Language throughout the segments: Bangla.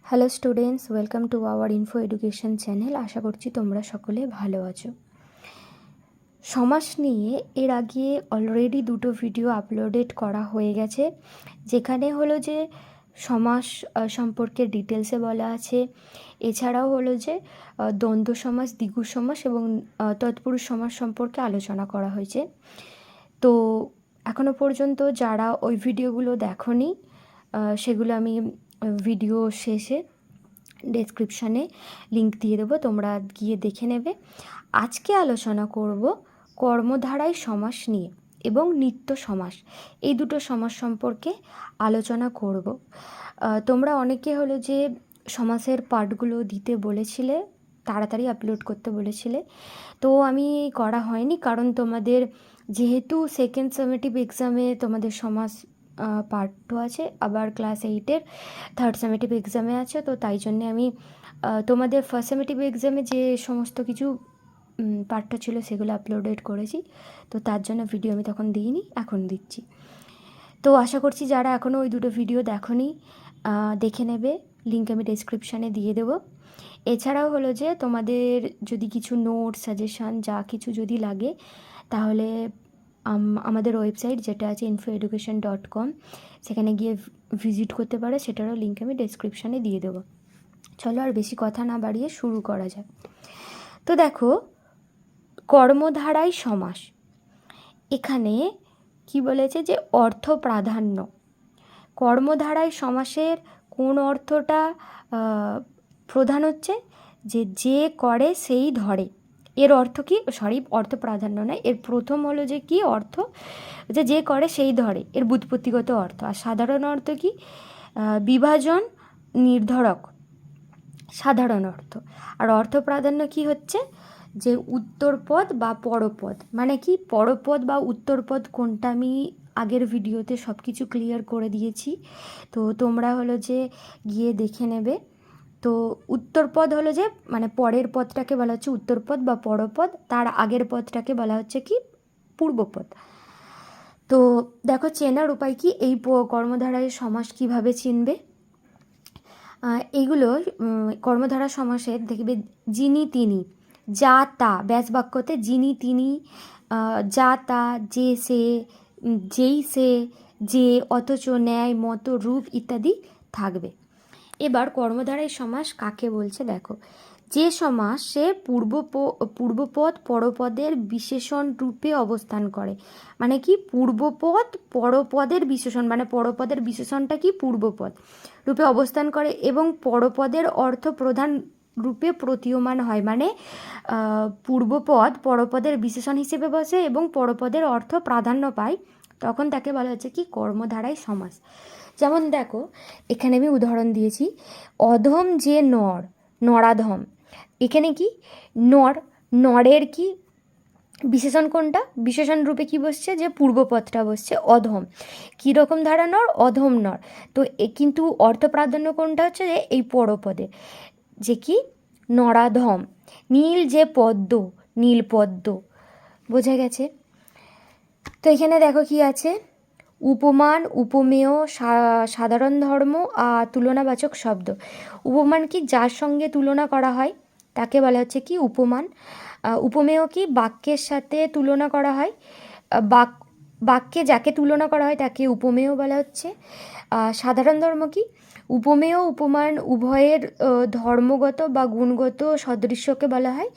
Hello students, welcome to our info education channel. আশা করছি তোমরা সকলে ভালো আছো। সমাস নিয়ে এর আগে অলরেডি দুটো ভিডিও আপলোডেড করা হয়ে গেছে, যেখানে হলো যে সমাস সম্পর্কে ডিটেলসে বলা আছে। এছাড়াও হলো যে দ্বন্দ্ব সমাস, দ্বিগু সমাস এবং তৎপুরুষ সমাস সম্পর্কে আলোচনা করা হয়েছে। তো এখনও পর্যন্ত যারা ওই ভিডিওগুলো দেখোনি, সেগুলো আমি ভিডিও শেষে ডেসক্রিপশানে লিংক দিয়ে দেবো, তোমরা গিয়ে দেখে নেবে। আজকে আলোচনা করব কর্মধারায় সমাস নিয়ে এবং নিত্য সমাস, এই দুটো সমাস সম্পর্কে আলোচনা করব। তোমরা অনেকে হলো যে সমাসের পার্টগুলো দিতে বলেছিলে, তাড়াতাড়ি আপলোড করতে বলেছিলে, তো আমি করা হয়নি, কারণ তোমাদের যেহেতু সেকেন্ড সামেটিভ এক্সামে তোমাদের সমাস পার্ট 2 আছে, আবার ক্লাস 8-এর থার্ড সামেটিভ এক্সামে আছে, তো তাই জন্যে আমি তোমাদের ফার্স্ট সামেটিভ এক্সামে যে সমস্ত কিছু পার্টটা ছিল সেগুলো আপলোডেড করেছি, তো তার জন্য ভিডিও আমি তখন দিইনি, এখন দিচ্ছি। তো আশা করছি যারা এখনও ওই দুটো ভিডিও দেখোনি দেখে নেবে, লিঙ্ক আমি ডেসক্রিপশানে দিয়ে দেবো। এছাড়াও হলো যে তোমাদের যদি কিছু নোট সাজেশান যা কিছু যদি লাগে, তাহলে আমাদের ওয়েবসাইট যেটা আছে info-education.com, সেখানে গিয়ে ভিজিট করতে পারো, সেটারও লিঙ্ক আমি ডেসক্রিপশানে দিয়ে দেবো। চলো আর বেশি কথা না বাড়িয়ে শুরু করা যাক। তো দেখো, কর্মধারায় সমাস, এখানে কি বলেছে যে অর্থ প্রাধান্য। কর্মধারায় সমাসের কোন অর্থটা প্রধান হচ্ছে, যে করে সেই ধরে। এর অর্থ কি, অর্থ প্রাধান্য নয়, এর প্রথম হলো যে কি অর্থ, যে করে সেই ধরে, এর ব্যুৎপত্তিগত অর্থ। আর সাধারণ অর্থ কি, বিভাজন, নির্ধারক, সাধারণ অর্থ। আর অর্থ প্রাধান্য কি হচ্ছে, যে উত্তরপদ বা পরপদ। মানে কি, পরপদ বা উত্তরপদ কোনটা আমি আগের ভিডিওতে সব কিছু ক্লিয়ার করে দিয়েছি, তো তোমরা হলো যে গিয়ে দেখে নেবে। তো উত্তরপদ হলো যে মানে পরের পদটাকে বলা হচ্ছে উত্তরপদ বা পরপদ, তার আগের পদটাকে বলা হচ্ছে কি পূর্বপদ। তো দেখো, চেনার উপায় কি, এই কর্মধারায় সমাস কিভাবে চিনবে। এইগুলো কর্মধারা সমাসের দেখবে যিনি তিনি, যা তা, ব্যাস বাক্যতে যিনি তিনি, যা তা, যে সে, যেই সে, যে, অথচ, ন্যায়, মতো, রূপ ইত্যাদি থাকবে। এবার কর্মধারায় সমাস কাকে বলছে দেখো, যে সমাস সে পূর্বপদ পরপদের বিশেষণ রূপে অবস্থান করে। মানে কি, পূর্বপদ পরপদের বিশেষণ, মানে পরপদের বিশেষণটা কি পূর্বপদ রূপে অবস্থান করে এবং পরপদের অর্থ প্রধান রূপে প্রতীয়মান হয়। মানে পূর্বপদ পরপদের বিশেষণ হিসেবে বসে এবং পরপদের অর্থ প্রাধান্য পায়, তখন তাকে বলা হচ্ছে কি কর্মধারায় সমাস। যেমন দেখো, এখানে আমি উদাহরণ দিয়েছি, অধম যে নর, নরাধম। এখানে কি নরের কি বিশেষণ কোনটা, বিশেষণ রূপে কি বসছে, যে পূর্বপদটা বসছে অধম। কীরকম ধারা নর, অধম নর। তো কিন্তু অর্থ প্রাধান্য কোনটা হচ্ছে, যে এই পরপদে, যে কি নরাধম। নীল যে পদ্ম, নীলপদ্ম। বোঝা গেছে? তো এখানে দেখো কি আছে, উপমান, উপমেয়, সাধারণ ধর্ম আর তুলনাবাচক শব্দ। উপমান কি, যার সঙ্গে তুলনা করা হয় তাকে বলা হচ্ছে কি উপমান। উপমেয় কি, বাক্যের সাথে তুলনা করা হয়, বাক্যে যাকে তুলনা করা হয় তাকে উপমেয় বলা হচ্ছে। সাধারণ ধর্ম কি, উপমেয় উপমান উভয়ের ধর্মগত বা গুণগত সদৃশ্যকে বলা হয়।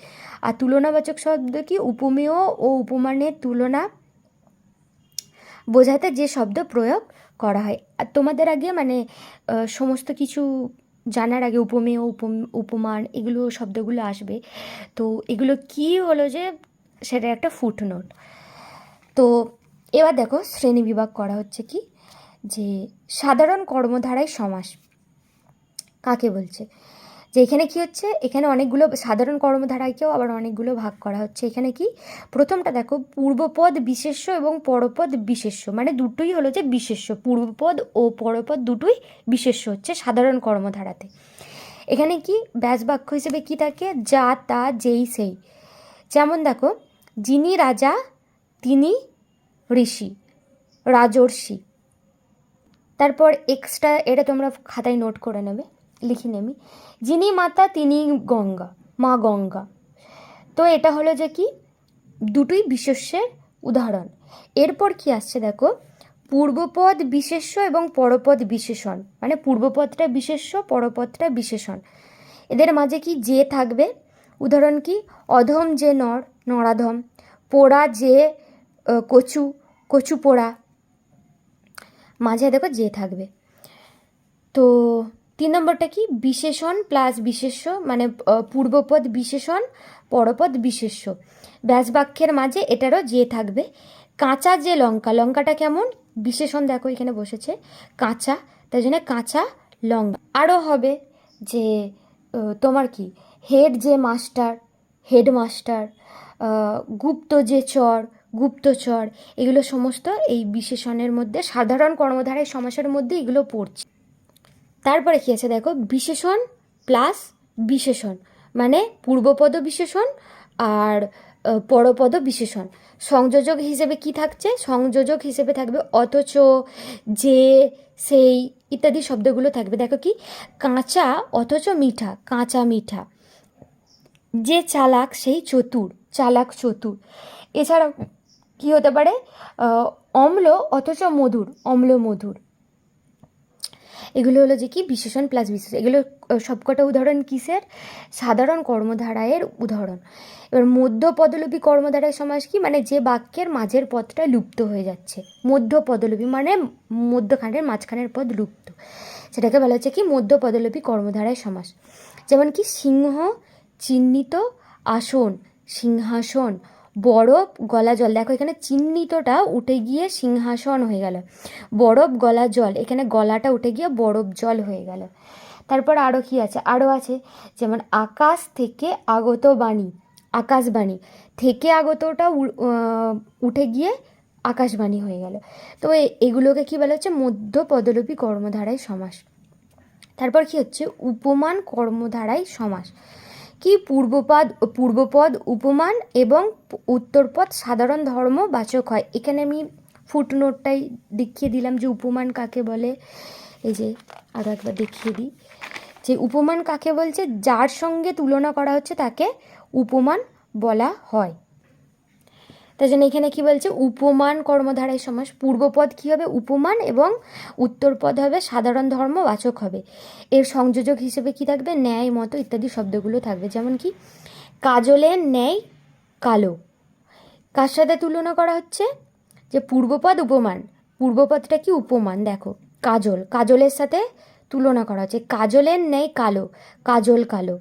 আর তুলনাবাচক শব্দ কি, উপমেয় ও উপমানের তুলনা বোঝাতে যে শব্দ প্রয়োগ করা হয়। আর তোমাদের আগে মানে সমস্ত কিছু জানার আগে উপমেয় উপমান এগুলো শব্দগুলো আসবে, তো এগুলো কি হলো যে সেটা একটা ফুটনোট। তো এবার দেখো, শ্রেণী বিভাগ করা হচ্ছে কি, যে সাধারণ কর্মধারায় সমাস কাকে বলছে, যে এখানে কি হচ্ছে, এখানে অনেকগুলো সাধারণ কর্মধারায়কেও আবার অনেকগুলো ভাগ করা হচ্ছে। এখানে কি, প্রথমটা দেখো, পূর্বপদ বিশেষ্য এবং পরপদ বিশেষ্য, মানে দুটোই হলো যে বিশেষ্য, পূর্বপদ ও পরপদ দুটোই বিশেষ্য হচ্ছে সাধারণ কর্মধারাতে। এখানে কি ব্যাস বাক্য হিসেবে কি থাকে, যা তা, যেই সেই। যেমন দেখো, যিনি রাজা তিনি ঋষি, রাজর্ষি। তারপর এক্সট্রা, এটা তোমরা খাতায় নোট করে নেবে। লিখিনি আমি। যিনি মাতা তিনি গঙ্গা, মা গঙ্গা। তো এটা হলো যে কি দুটোই বিশেষ্যের উদাহরণ। এরপর কি আসছে দেখো, পূর্বপদ বিশেষ্য এবং পরপদ বিশেষণ, মানে পূর্বপদটা বিশেষ্য, পরপদটা বিশেষণ। এদের মাঝে কি যে থাকবে, উদাহরণ কি, অধম যে নর, নরাধম, পোড়া যে কচু, কচু পোড়া, মাঝে দেখো যে থাকবে। তো 3 নম্বরটা কি, বিশেষণ প্লাস বিশেষ্য, মানে পূর্বপদ বিশেষণ, পরপদ বিশেষ্য। ব্যাসবাক্যের মাঝে এটারও যে থাকবে। কাঁচা যে লঙ্কা, লঙ্কাটা কেমন, বিশেষণ দেখো এখানে বসেছে কাঁচা, তাই জন্য কাঁচা লঙ্কা। আরও হবে যে তোমার কি, হেড যে মাস্টার, হেডমাস্টার, গুপ্ত যে চর, গুপ্তচর, এগুলো সমস্ত এই বিশেষণের মধ্যে, সাধারণ কর্মধারায় সমাসের মধ্যে এগুলো পড়ছে। তারপরে কী আছে দেখো, বিশেষণ প্লাস বিশেষণ, মানে পূর্বপদ বিশেষণ আর পরপদ বিশেষণ। সংযোজক হিসেবে কি থাকছে, সংযোজক হিসেবে থাকবে অথচ, যে, সেই ইত্যাদি শব্দগুলো থাকবে। দেখো কি, কাঁচা অথচ মিঠা, কাঁচা মিঠা। যে চালাক সেই চতুর, চালাক চতুর। এছাড়াও কি হতে পারে, অম্ল অথচ মধুর, অম্ল মধুর। এগুলো হলো যে কি বিশেষণ প্লাস বিশেষণ। এগুলো সবকটা উদাহরণ কিসের, সাধারণ কর্মধারায়ের উদাহরণ। এবার মধ্য পদলোপী কর্মধারায় সমাস কি, মানে যে বাক্যের মাঝের পদটা লুপ্ত হয়ে যাচ্ছে, মধ্য পদলোপী মানে মধ্যখানের মাঝখানের পদ লুপ্ত, সেটাকে বলা হচ্ছে কি মধ্য পদলোপী কর্মধারায় সমাস। যেমন কি, সিংহ চিহ্নিত আসন, সিংহাসন, বরফ গলা জল। দেখো এখানে চিহ্নিতটা উঠে গিয়ে সিংহাসন হয়ে গেল, বরফ গলা জল, এখানে গলাটা উঠে গিয়ে বরফ জল হয়ে গেল। তারপর আরও কি আছে, আরও আছে যেমন আকাশ থেকে আগত বাণী, আকাশবাণী, থেকে আগতটা উঠে গিয়ে আকাশবাণী হয়ে গেল। তো এগুলোকে কি বলা হচ্ছে, মধ্য পদলোপী কর্মধারায় সমাস। তারপর কি হচ্ছে, উপমান কর্মধারায় সমাস। কি, পূর্বপদ উপমান এবং উত্তরপদ সাধারণ ধর্মবাচক হয়। এখানে আমি ফুটনোটটাই দেখিয়ে দিলাম যে উপমান কাকে বলে। এই যে আরও একবার দেখিয়ে দিই যে উপমান কাকে বলছে, যার সঙ্গে তুলনা করা হচ্ছে তাকে উপমান বলা হয়। তাই জন্য এখানে কি বলছে, উপমান কর্মধারায় সমাস। পূর্বপদ কি হবে, উপমান, এবং উত্তরপদ হবে সাধারণ ধর্মবাচক হবে। এর সংযোজক হিসেবে কি থাকবে, ন্যায়, মতো ইত্যাদি শব্দগুলো থাকবে। যেমন কি, কাজলের ন্যায় কালো, কার সাথে তুলনা করা হচ্ছে, যে পূর্বপদ উপমান, পূর্বপদটা কি উপমান, দেখো কাজল, কাজলের সাথে তুলনা করা হচ্ছে, কাজলের ন্যায় কালো, কাজল কালো।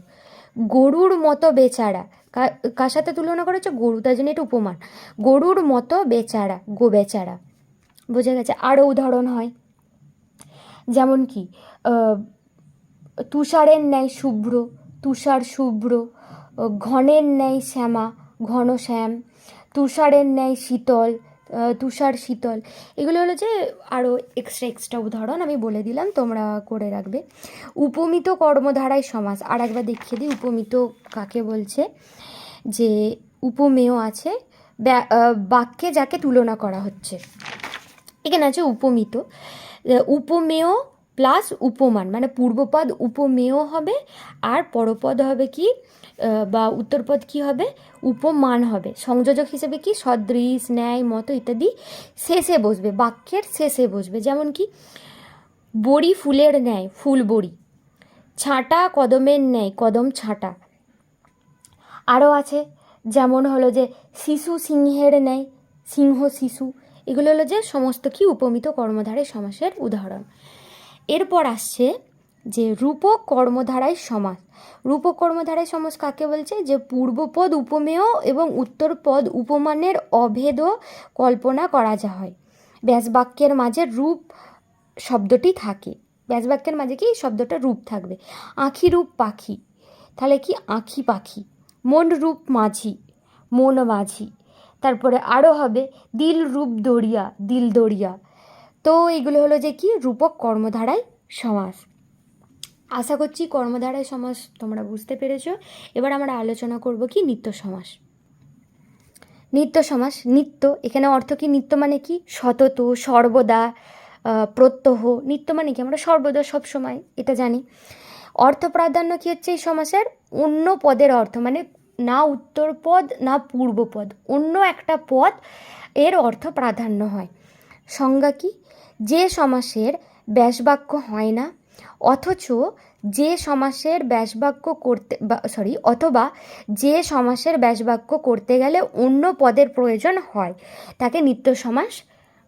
গরুর মতো বেচারা, কার সাথে তুলনা করা হচ্ছে, গরু, তার জন্য এটা উপমান, গরুর মতো বেচারা, গো বেচারা। বোঝা গেছে। আরও উদাহরণ হয়, যেমন কি, তুষারের ন্যায় শুভ্র, তুষার শুভ্র, ঘনের ন্যায় শ্যামা, ঘন শ্যাম, তুষারের ন্যায় শীতল, তুষার শীতল। এগুলো হলো যে আরও এক্সট্রা উদাহরণ আমি বলে দিলাম, তোমরা করে রাখবে। উপমিত কর্মধারায় সমাস, আর একবার দেখিয়ে দিই উপমিত কাকে বলছে। যে উপমেয় আছে, বাক্যে যাকে তুলনা করা হচ্ছে, এখানে আছে উপমিত। উপমেয় প্লাস উপমান, মানে পূর্বপদ উপমেয় হবে আর পরপদ হবে কি, বা উত্তরপদ কি হবে, উপমান হবে। সংযোজক হিসেবে কি, সদৃশ, ন্যায়, মতো ইত্যাদি শেষে বসবে, বাক্যের শেষে বসবে। যেমন কি, বড়ি ফুলের ন্যায়, ফুল বড়ি, ছাঁটা কদমের ন্যায়, কদম ছাঁটা। আরও আছে যেমন হলো যে শিশু সিংহের ন্যায়, সিংহ শিশু। এগুলো হলো যে সমস্ত কি উপমিত কর্মধারায় সমাসের উদাহরণ। এরপর আসছে যে রূপক কর্মধারায় সমাস। রূপক কর্মধারায় সমাস কাকে বলছে, যে পূর্বপদ উপমেয় এবং উত্তরপদ উপমানের অভেদ কল্পনা করা হয়। ব্যাসবাক্যের মাঝে রূপ শব্দটি থাকে, ব্যাসবাক্যের মাঝে কি শব্দটা রূপ থাকবে। আঁখি রূপ পাখি, তাহলে কি আঁখি পাখি। মন রূপ মাঝি, মন মাঝি। তারপরে আরও হবে দিল রূপ দরিয়া, দিল দরিয়া। তো এগুলো হলো যে কি রূপক কর্মধারায় সমাস। আশা করছি কর্মধারায় সমাস তোমরা বুঝতে পেরেছো। এবার আমরা আলোচনা করব কি নিত্য সমাস। নিত্য সমাস, নিত্য এখানে অর্থ কি, নিত্য মানে কি সতত, সর্বদা, প্রত্যহ। নিত্য মানে কি আমরা সর্বদা সব সময়, এটা জানি। অর্থপ্রাধান্য কী হচ্ছে এই সমাসের? অন্য পদের অর্থ, মানে না উত্তর পদ না পূর্ব পদ, অন্য একটা পদ এর অর্থ প্রাধান্য হয়। সংজ্ঞা কি? যে সমাসের ব্যাসবাক্য হয় না অথচ যে সমাসের ব্যাসবাক্য করতে অথবা যে সমাসের ব্যাসবাক্য করতে গেলে অন্য পদের প্রয়োজন হয় তাকে নিত্য সমাস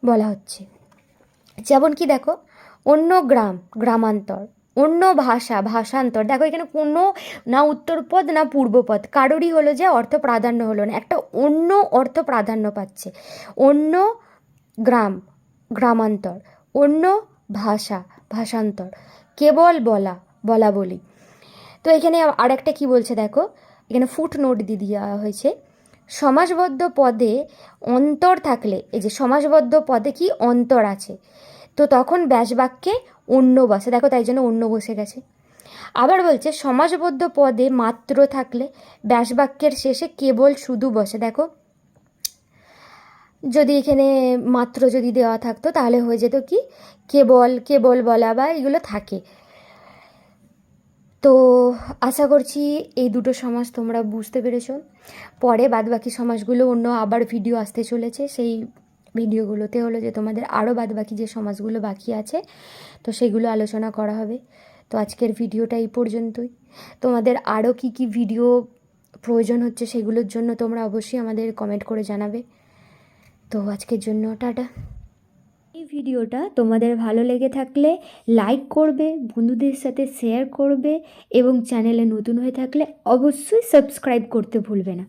বলা হচ্ছে। যেমন কি দেখো, অন্য গ্রাম গ্রামান্তর, অন্য ভাষা ভাষান্তর। দেখো এখানে কোনো না উত্তরপদ না পূর্বপদ, কারোরই হলো যে অর্থ প্রাধান্য হলো না, একটা অন্য অর্থ প্রাধান্য পাচ্ছে। অন্য গ্রাম গ্রামান্তর, অন্য ভাষা ভাষান্তর, কেবল বলা বলা বলি। তো এখানে আর একটা কী বলছে দেখো, এখানে ফুট নোট দিয়ে দেওয়া হয়েছে, সমাসবদ্ধ পদে অন্তর থাকলে, এই যে সমাসবদ্ধ পদে কি অন্তর আছে, তো তখন ব্যাসবাক্যে অন্য বসে। দেখো তাই জন্য অন্য বসে গেছে। আবার বলছে সমাসবদ্ধ পদে মাত্র থাকলে ব্যাসবাক্যের শেষে কেবল শুধু বসে। দেখো যদি এখানে মাত্র যদি দেওয়া থাকতো তাহলে হয়ে যেত কি কেবল, কেবল বলা বা এগুলো থাকে। তো আশা করছি এই দুটো সমাস তোমরা বুঝতে পেরেছো। পরে বাদবাকি সমাসগুলো অন্য আবার ভিডিও আসতে চলেছে, সেই ভিডিওগুলোতে হলো যে তোমাদের আরও বাদবাকি যে সমাসগুলো বাকি আছে তো সেগুলো আলোচনা করা হবে। তো আজকের ভিডিওটা এই পর্যন্তই। তোমাদের আরও কি কি ভিডিও প্রয়োজন হচ্ছে সেগুলোর জন্য তোমরা অবশ্যই আমাদের কমেন্ট করে জানাবে। তো আজকের জন্য টাটা। এই ভিডিওটা তোমাদের ভালো লেগে থাকলে লাইক করবে, বন্ধুদের সাথে শেয়ার করবে এবং চ্যানেলে নতুন হয়ে থাকলে অবশ্যই সাবস্ক্রাইব করতে ভুলবে না।